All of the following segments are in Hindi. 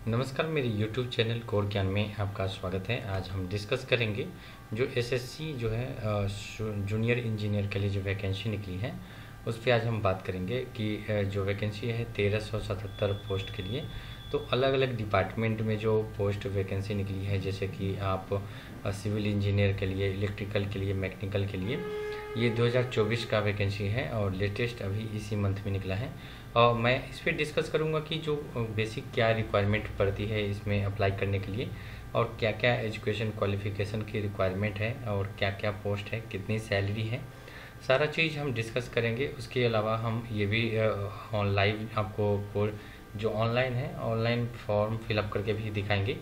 नमस्कार, मेरे YouTube चैनल कोर ज्ञान में आपका स्वागत है। आज हम डिस्कस करेंगे जो एसएससी जो है जूनियर इंजीनियर के लिए जो वैकेंसी निकली है उस पर आज हम बात करेंगे कि जो वैकेंसी है 1377 पोस्ट के लिए। तो अलग अलग डिपार्टमेंट में जो पोस्ट वैकेंसी निकली है, जैसे कि आप सिविल इंजीनियर के लिए, इलेक्ट्रिकल के लिए, मैकेनिकल के लिए, ये 2024 का वैकेंसी है और लेटेस्ट अभी इसी मंथ में निकला है। और मैं इस पर डिस्कस करूँगा कि जो बेसिक क्या रिक्वायरमेंट पड़ती है इसमें अप्लाई करने के लिए, और क्या क्या एजुकेशन क्वालिफ़िकेशन की रिक्वायरमेंट है, और क्या क्या पोस्ट है, कितनी सैलरी है, सारा चीज़ हम डिस्कस करेंगे। उसके अलावा हम ये भी लाइव आपको जो ऑनलाइन है, ऑनलाइन फॉर्म फिलअप करके भी दिखाएंगे।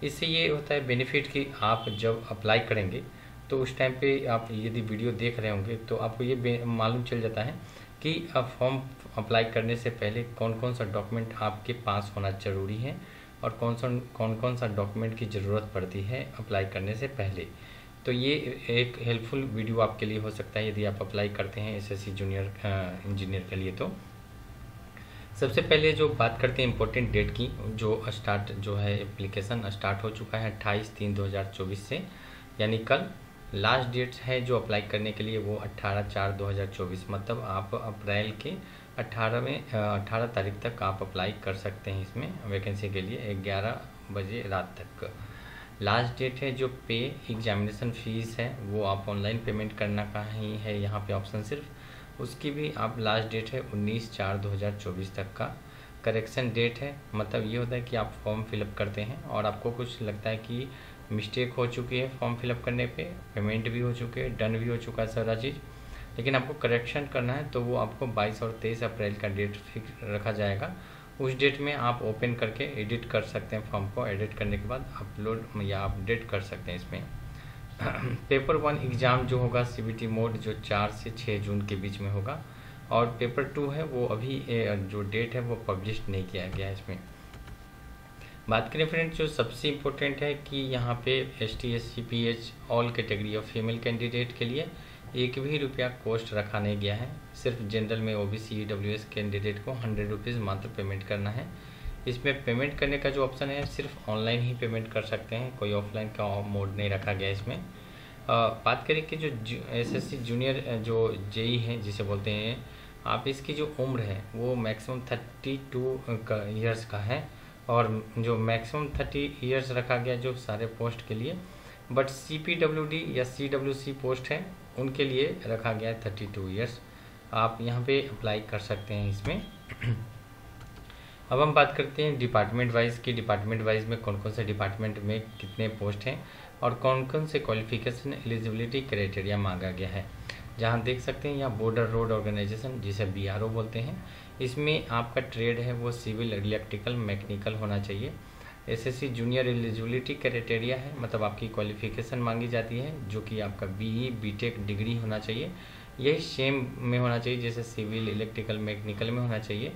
इससे ये होता है बेनिफिट कि आप जब अप्लाई करेंगे तो उस टाइम पे आप यदि वीडियो देख रहे होंगे तो आपको ये मालूम चल जाता है कि फॉर्म अप्लाई करने से पहले कौन कौन सा डॉक्यूमेंट आपके पास होना ज़रूरी है और कौन कौन सा डॉक्यूमेंट की ज़रूरत पड़ती है अप्लाई करने से पहले। तो ये एक हेल्पफुल वीडियो आपके लिए हो सकता है यदि आप अप्लाई करते हैं एसएससी जूनियर इंजीनियर के लिए। तो सबसे पहले जो बात करते हैं इम्पोर्टेंट डेट की, जो स्टार्ट जो है एप्लीकेशन स्टार्ट हो चुका है 28/3/2024 से, यानी कल। लास्ट डेट है जो अप्लाई करने के लिए वो 18/4/2024, मतलब आप अप्रैल के 18 तारीख तक आप अप्लाई कर सकते हैं इसमें वैकेंसी के लिए 11 बजे रात तक। लास्ट डेट है जो पे एग्जामिनेशन फ़ीस है वो आप ऑनलाइन पेमेंट करना का ही है यहाँ पे ऑप्शन सिर्फ, उसकी भी आप लास्ट डेट है 19/4/2024 तक का। करेक्शन डेट है, मतलब ये होता है कि आप फॉर्म फिलअप करते हैं और आपको कुछ लगता है कि मिस्टेक हो चुकी है फॉर्म फिलअप करने पे, पेमेंट भी हो चुके हैं, डन भी हो चुका है सारा चीज़, लेकिन आपको करेक्शन करना है, तो वो आपको 22 और 23 अप्रैल का डेट फिक्स रखा जाएगा। उस डेट में आप ओपन करके एडिट कर सकते हैं फॉर्म को, एडिट करने के बाद अपलोड या अपडेट कर सकते हैं इसमें। पेपर 1 एग्ज़ाम जो होगा सीबीटी मोड जो 4 से 6 जून के बीच में होगा, और पेपर 2 है वो अभी जो डेट है वो पब्लिश नहीं किया गया है इसमें। बात करें फ्रेंड्स, जो सबसे इम्पोर्टेंट है कि यहाँ पे ST SC PH all category of female candidate के लिए एक भी रुपया कॉस्ट रखा नहीं गया है। सिर्फ जनरल में OBC EWS कैंडिडेट को 100 रुपीज़ मात्र पेमेंट करना है। इसमें पेमेंट करने का जो ऑप्शन है सिर्फ ऑनलाइन ही पेमेंट कर सकते हैं, कोई ऑफलाइन का मोड नहीं रखा गया इसमें। बात करें कि जो SSC जूनियर जो JEE है जिसे बोलते हैं, आप इसकी जो उम्र है वो मैक्सिमम 32 ईयर्स का है, और जो मैक्सिमम 30 ईयर्स रखा गया जो सारे पोस्ट के लिए, बट CPWD या CWC पोस्ट है उनके लिए रखा गया है 32 ईयर्स। आप यहाँ पे अप्लाई कर सकते हैं इसमें। अब हम बात करते हैं डिपार्टमेंट वाइज की, डिपार्टमेंट वाइज में कौन कौन से डिपार्टमेंट में कितने पोस्ट हैं और कौन कौन से क्वालिफिकेशन एलिजिबिलिटी क्राइटेरिया मांगा गया है। जहाँ देख सकते हैं यहाँ बॉर्डर रोड ऑर्गेनाइजेशन जिसे BRO बोलते हैं, इसमें आपका ट्रेड है वो सिविल, इलेक्ट्रिकल, मैकेनिकल होना चाहिए। SSC जूनियर एलिजिबिलिटी क्राइटेरिया है, मतलब आपकी क्वालिफिकेशन मांगी जाती है जो कि आपका BE BTech डिग्री होना चाहिए, यही सेम में होना चाहिए जैसे सिविल, इलेक्ट्रिकल, मैकेनिकल में होना चाहिए।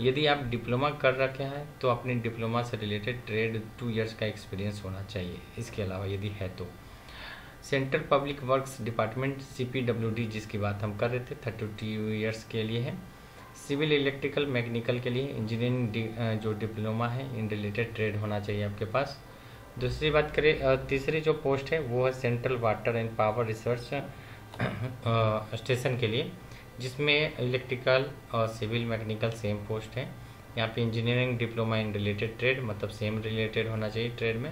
यदि आप डिप्लोमा कर रखे हैं तो अपने डिप्लोमा से रिलेटेड ट्रेड 2 इयर्स का एक्सपीरियंस होना चाहिए। इसके अलावा यदि है तो central public works department CPWD जिसकी बात हम कर रहे थे 32 इयर्स के लिए है। सिविल, इलेक्ट्रिकल, मैकेनिकल के लिए इंजीनियरिंग जो डिप्लोमा है इन रिलेटेड ट्रेड होना चाहिए आपके पास। दूसरी बात करें, तीसरी जो पोस्ट है वो है central water and power research station के लिए, जिसमें इलेक्ट्रिकल और सिविल, मैकेनिकल सेम पोस्ट है। यहाँ पे engineering diploma in related trade, मतलब सेम रिलेटेड होना चाहिए ट्रेड में।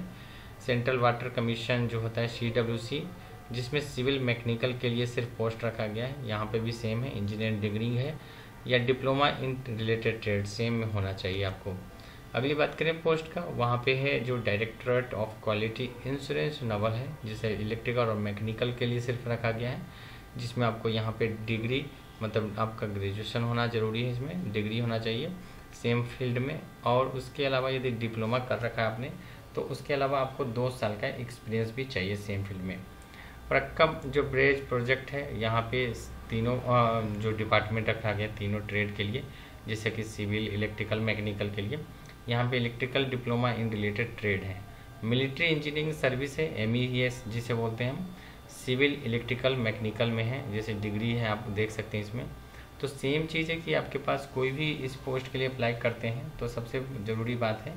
सेंट्रल वाटर कमीशन जो होता है CWC, जिसमें सिविल, मैकेनिकल के लिए सिर्फ पोस्ट रखा गया है, यहाँ पे भी सेम है, इंजीनियरिंग डिग्री है या diploma in related trade same में होना चाहिए आपको। अगली बात करें पोस्ट का, वहाँ पे है जो directorate of quality insurance Naval है, जिसे इलेक्ट्रिकल और मैकेनिकल के लिए सिर्फ रखा गया है, जिसमें आपको यहाँ पे डिग्री, मतलब आपका ग्रेजुएशन होना ज़रूरी है, इसमें डिग्री होना चाहिए सेम फील्ड में। और उसके अलावा यदि डिप्लोमा कर रखा है आपने तो उसके अलावा आपको 2 साल का एक्सपीरियंस भी चाहिए सेम फील्ड में। प्रकब जो ब्रिज प्रोजेक्ट है, यहाँ पे तीनों जो डिपार्टमेंट रखा गया तीनों ट्रेड के लिए, जैसे कि सिविल, इलेक्ट्रिकल, मैकेनिकल के लिए यहाँ पे electrical diploma in related trade है। मिलिट्री इंजीनियरिंग सर्विस है MES जिसे बोलते हैं हम, सिविल, इलेक्ट्रिकल, मैकेनिकल में है, जैसे डिग्री है आप देख सकते हैं इसमें। तो सेम चीज़ है कि आपके पास कोई भी इस पोस्ट के लिए अप्लाई करते हैं तो सबसे ज़रूरी बात है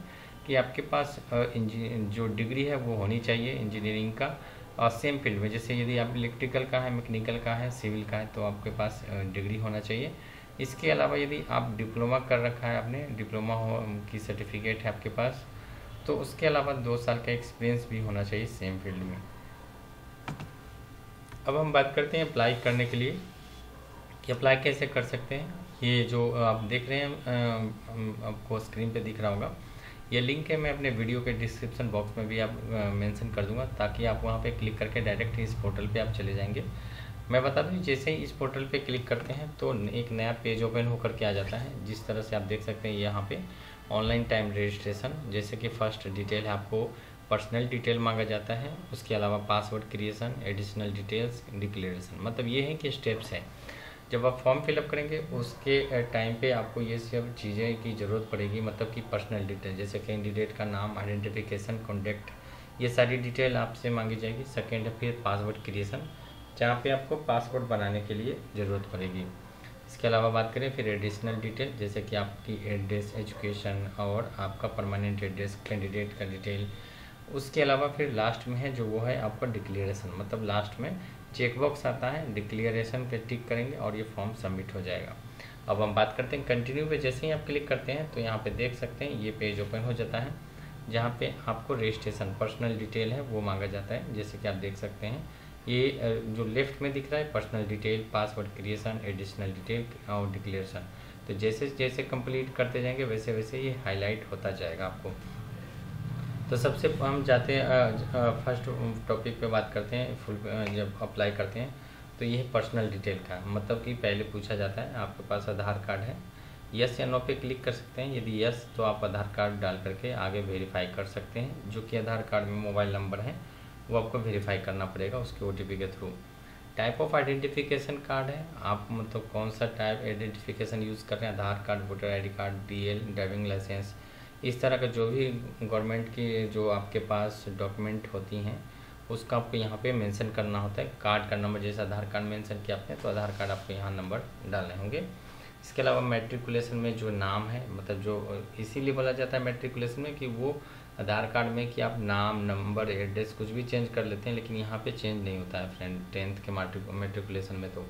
कि आपके पास जो डिग्री है वो होनी चाहिए इंजीनियरिंग का, और सेम फील्ड में, जैसे यदि आप इलेक्ट्रिकल का है, मैकेनिकल का है, सिविल का है, तो आपके पास डिग्री होना चाहिए। इसके अलावा यदि आप डिप्लोमा कर रखा है, आपने डिप्लोमा हो की सर्टिफिकेट है आपके पास, तो उसके अलावा 2 साल का एक्सपीरियंस भी होना चाहिए सेम फील्ड में। अब हम बात करते हैं अप्लाई करने के लिए कि अप्लाई कैसे कर सकते हैं। ये जो आप देख रहे हैं आपको स्क्रीन पे दिख रहा होगा, ये लिंक है, मैं अपने वीडियो के डिस्क्रिप्शन बॉक्स में भी आप मेंशन कर दूंगा, ताकि आप वहां पे क्लिक करके डायरेक्ट इस पोर्टल पे आप चले जाएंगे। मैं बता दूं, जैसे ही इस पोर्टल पे क्लिक करते हैं तो एक नया पेज ओपन होकर के आ जाता है। जिस तरह से आप देख सकते हैं यहाँ पे ऑनलाइन टाइम रजिस्ट्रेशन, जैसे कि फर्स्ट डिटेल है, आपको पर्सनल डिटेल मांगा जाता है, उसके अलावा password creation, additional details, declaration, मतलब ये है कि स्टेप्स हैं। जब आप फॉर्म फिलअप करेंगे उसके टाइम पे आपको ये सब चीज़ें की ज़रूरत पड़ेगी, मतलब कि पर्सनल डिटेल, जैसे कैंडिडेट का नाम, आइडेंटिफिकेशन, कॉन्टैक्ट, ये सारी डिटेल आपसे मांगी जाएगी। सेकेंड है फिर पासवर्ड क्रिएशन, जहाँ पे आपको पासवर्ड बनाने के लिए ज़रूरत पड़ेगी। इसके अलावा बात करें फिर एडिशनल डिटेल, जैसे कि आपकी एड्रेस, एजुकेशन और आपका परमानेंट एड्रेस, कैंडिडेट का डिटेल। उसके अलावा फिर लास्ट में है जो वो है आपका डिक्लेरेशन, मतलब लास्ट में चेकबॉक्स आता है, डिक्लेरेशन पे टिक करेंगे और ये फॉर्म सबमिट हो जाएगा। अब हम बात करते हैं कंटिन्यू पे। जैसे ही आप क्लिक करते हैं तो यहाँ पे देख सकते हैं ये पेज ओपन हो जाता है, जहाँ पे आपको रजिस्ट्रेशन, पर्सनल डिटेल है वो मांगा जाता है। जैसे कि आप देख सकते हैं ये जो लेफ्ट में दिख रहा है personal detail, password creation, additional detail और डिक्लेरेशन, तो जैसे जैसे कंप्लीट करते जाएंगे वैसे वैसे ये हाईलाइट होता जाएगा आपको। तो सबसे हम जाते हैं फर्स्ट टॉपिक पे बात करते हैं। फुल जब अप्लाई करते हैं तो ये है पर्सनल डिटेल का, मतलब कि पहले पूछा जाता है आपके पास आधार कार्ड है, यस या नो पे क्लिक कर सकते हैं। यदि यस तो आप आधार कार्ड डाल करके आगे वेरीफाई कर सकते हैं। जो कि आधार कार्ड में मोबाइल नंबर है वो आपको वेरीफाई करना पड़ेगा उसके OTP के through. Type of identification card है, आप मतलब कौन सा टाइप आइडेंटिफिकेशन यूज़ कर रहे हैं, Aadhaar card, voter ID card, DL, driving licence, इस तरह का जो भी गवर्नमेंट की जो आपके पास डॉक्यूमेंट होती हैं उसका आपको यहाँ पे मेंशन करना होता है। कार्ड का नंबर, जैसे आधार कार्ड मेंशन किया आपने तो आधार कार्ड आपको यहाँ नंबर डालने होंगे। इसके अलावा मैट्रिकुलेशन में जो नाम है, मतलब जो इसीलिए बोला जाता है मैट्रिकुलेशन में कि वो आधार कार्ड में कि आप नाम, नंबर, एड्रेस कुछ भी चेंज कर लेते हैं, लेकिन यहाँ पे चेंज नहीं होता है फ्रेंड 10th के मैट्रिकुलेशन में। तो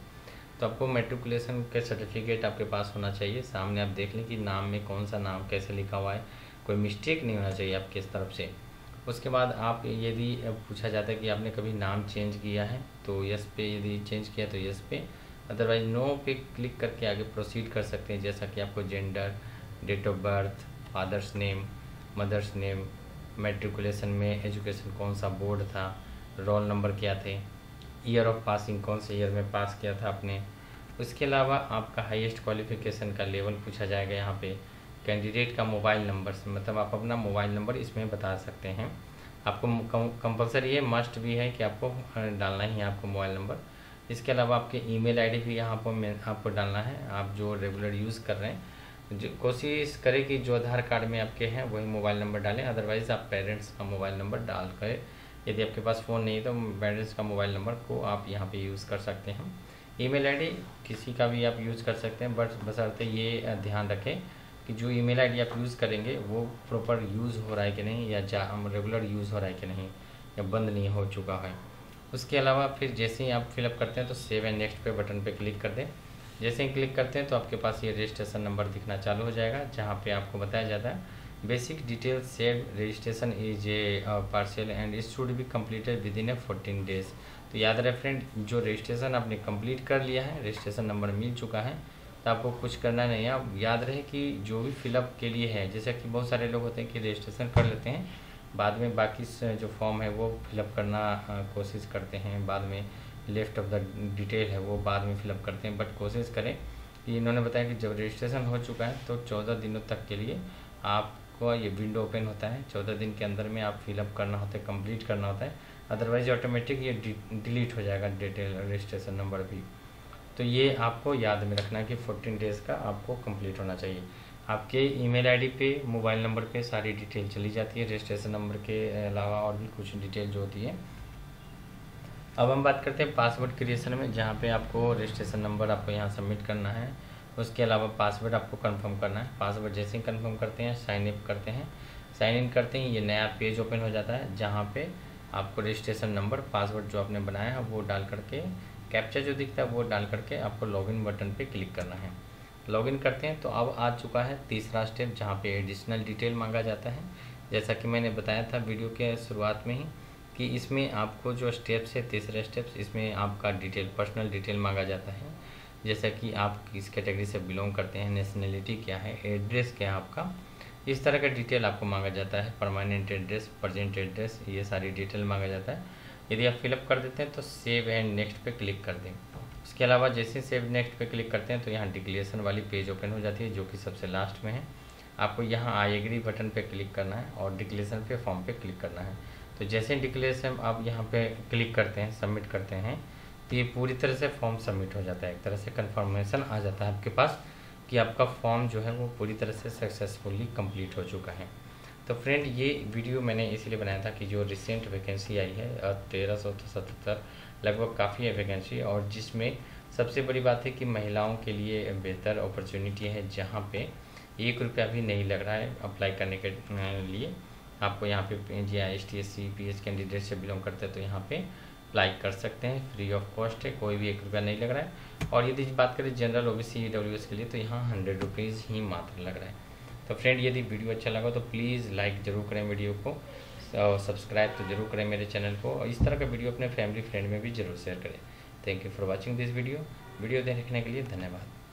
आपको मैट्रिकुलेशन के सर्टिफिकेट आपके पास होना चाहिए। सामने आप देख लें कि नाम में कौन सा नाम कैसे लिखा हुआ है, कोई मिस्टेक नहीं होना चाहिए आपकी इस तरफ से। उसके बाद आप यदि पूछा जाता है कि आपने कभी नाम चेंज किया है तो यस पे, यदि चेंज किया तो यस पे, अदरवाइज नो पे क्लिक करके आगे प्रोसीड कर सकते हैं। जैसा कि आपको gender, date of birth, father's name, mother's name, matriculation में एजुकेशन कौन सा बोर्ड था, रोल नंबर क्या थे, ईयर ऑफ पासिंग कौन से ईयर में पास किया था आपने। उसके अलावा आपका हाईएस्ट क्वालिफिकेशन का लेवल पूछा जाएगा यहाँ पे। कैंडिडेट का मोबाइल नंबर से, मतलब आप अपना मोबाइल नंबर इसमें बता सकते हैं। आपको कंपलसरी है, मस्ट भी है कि आपको डालना ही है आपको मोबाइल नंबर। इसके अलावा आपके ईमेल आईडी भी यहाँ पर आपको डालना है, आप जो रेगुलर यूज़ कर रहे हैं। जो कोशिश करें कि जो आधार कार्ड में आपके हैं वही मोबाइल नंबर डालें, अदरवाइज़ आप पेरेंट्स का मोबाइल नंबर डाल कर, यदि आपके पास फ़ोन नहीं है तो पेरेंट्स का मोबाइल नंबर को आप यहाँ पे यूज़ कर सकते हैं। ईमेल आईडी किसी का भी आप यूज़ कर सकते हैं, बट बशर्ते ये ध्यान रखें कि जो ईमेल आईडी आप यूज़ करेंगे वो प्रॉपर यूज़ हो रहा है कि नहीं, या रेगुलर यूज़ हो रहा है कि नहीं, या बंद नहीं हो चुका है। उसके अलावा फिर जैसे ही आप फिलअप करते हैं तो सेव एंड नेक्स्ट पे बटन पे क्लिक कर दें। जैसे ही क्लिक करते हैं तो आपके पास ये रजिस्ट्रेशन नंबर दिखना चालू हो जाएगा, जहाँ पे आपको बताया जाता है basic details save, registration is a partial and it should be completed with in 14 days. तो याद रहे फ्रेंड, जो रजिस्ट्रेशन आपने कंप्लीट कर लिया है, रजिस्ट्रेशन नंबर मिल चुका है, तो आपको कुछ करना नहीं है। आप याद रहे कि जो भी फिलअप के लिए है, जैसे कि बहुत सारे लोग होते हैं कि रजिस्ट्रेशन कर लेते हैं, बाद में बाकी जो फॉर्म है वो फिलअप करना कोशिश करते हैं, बाद में लेफ्ट ऑफ द डिटेल है वो बाद में फिलअप करते हैं। बट कोशिश करें कि इन्होंने बताया कि जब रजिस्ट्रेशन हो चुका है तो 14 दिनों तक के लिए आपको ये विंडो ओपन होता है। 14 दिन के अंदर में आप फिलअप करना होता है, कंप्लीट करना होता है, अदरवाइज ऑटोमेटिक ये डिलीट हो जाएगा डिटेल रजिस्ट्रेशन नंबर भी। तो ये आपको याद में रखना है कि 14 डेज़ का आपको कंप्लीट होना चाहिए। आपके ईमेल आईडी पे, मोबाइल नंबर पे सारी डिटेल चली जाती है, रजिस्ट्रेशन नंबर के अलावा और भी कुछ डिटेल जो होती है। अब हम बात करते हैं पासवर्ड क्रिएशन में, जहाँ पे आपको रजिस्ट्रेशन नंबर आपको यहाँ सबमिट करना है। उसके अलावा पासवर्ड आपको कंफर्म करना है। पासवर्ड जैसे ही कंफर्म करते हैं, साइन अप करते हैं, साइन इन करते ही ये नया पेज ओपन हो जाता है, जहाँ पे आपको रजिस्ट्रेशन नंबर, पासवर्ड जो आपने बनाया है वो डाल करके, कैप्चा जो दिखता है वो डाल करके आपको लॉगिन बटन पे क्लिक करना है। लॉगिन करते हैं तो अब आ चुका है तीसरा स्टेप, जहाँ पे एडिशनल डिटेल मांगा जाता है। जैसा कि मैंने बताया था वीडियो के शुरुआत में ही कि इसमें आपको जो स्टेप्स है, तीसरे स्टेप्स, इसमें आपका डिटेल, पर्सनल डिटेल मांगा जाता है। जैसा कि आप किस कैटेगरी से बिलोंग करते हैं, नेशनलिटी क्या है, एड्रेस क्या है आपका, इस तरह का डिटेल आपको मांगा जाता है। परमानेंट एड्रेस, प्रेजेंट एड्रेस, ये सारी डिटेल मांगा जाता है। यदि आप फिलअप कर देते हैं तो सेव एंड नेक्स्ट पे क्लिक कर दें। इसके अलावा जैसे सेव नेक्स्ट पे क्लिक करते हैं तो यहाँ डिक्लेरेशन वाली पेज ओपन हो जाती है, जो कि सबसे लास्ट में है। आपको यहाँ आई एग्री बटन पे क्लिक करना है और डिक्लेरेशन पे फॉर्म पे क्लिक करना है। तो जैसे डिक्लेरेशन आप यहाँ पे क्लिक करते हैं, सबमिट करते हैं, तो ये पूरी तरह से फॉर्म सबमिट हो जाता है। एक तरह से कन्फर्मेशन आ जाता है आपके पास कि आपका फॉर्म जो है वो पूरी तरह से सक्सेसफुली कंप्लीट हो चुका है। तो फ्रेंड, ये वीडियो मैंने इसलिए बनाया था कि जो रिसेंट वैकेंसी आई है 1377 लगभग काफ़ी है वैकेंसी, और जिसमें सबसे बड़ी बात है कि महिलाओं के लिए बेहतर अपॉर्चुनिटी है, जहाँ पे 1 रुपया भी नहीं लग रहा है अप्लाई करने के लिए। आपको यहाँ पे GI ST PH कैंडिडेट से बिलोंग करते हैं तो यहाँ पे अप्लाई कर सकते हैं, फ्री ऑफ कॉस्ट है, कोई भी 1 रुपया नहीं लग रहा है। और यदि बात करें जनरल OBC EWS के लिए तो यहाँ 100 रुपीज़ ही मात्र लग रहा है। तो फ्रेंड, यदि वीडियो अच्छा लगा तो प्लीज़ लाइक ज़रूर करें वीडियो को, और सब्सक्राइब तो ज़रूर करें मेरे चैनल को, और इस तरह का वीडियो अपने फैमिली फ्रेंड में भी ज़रूर शेयर करें। Thank you for watching this video देखने के लिए धन्यवाद।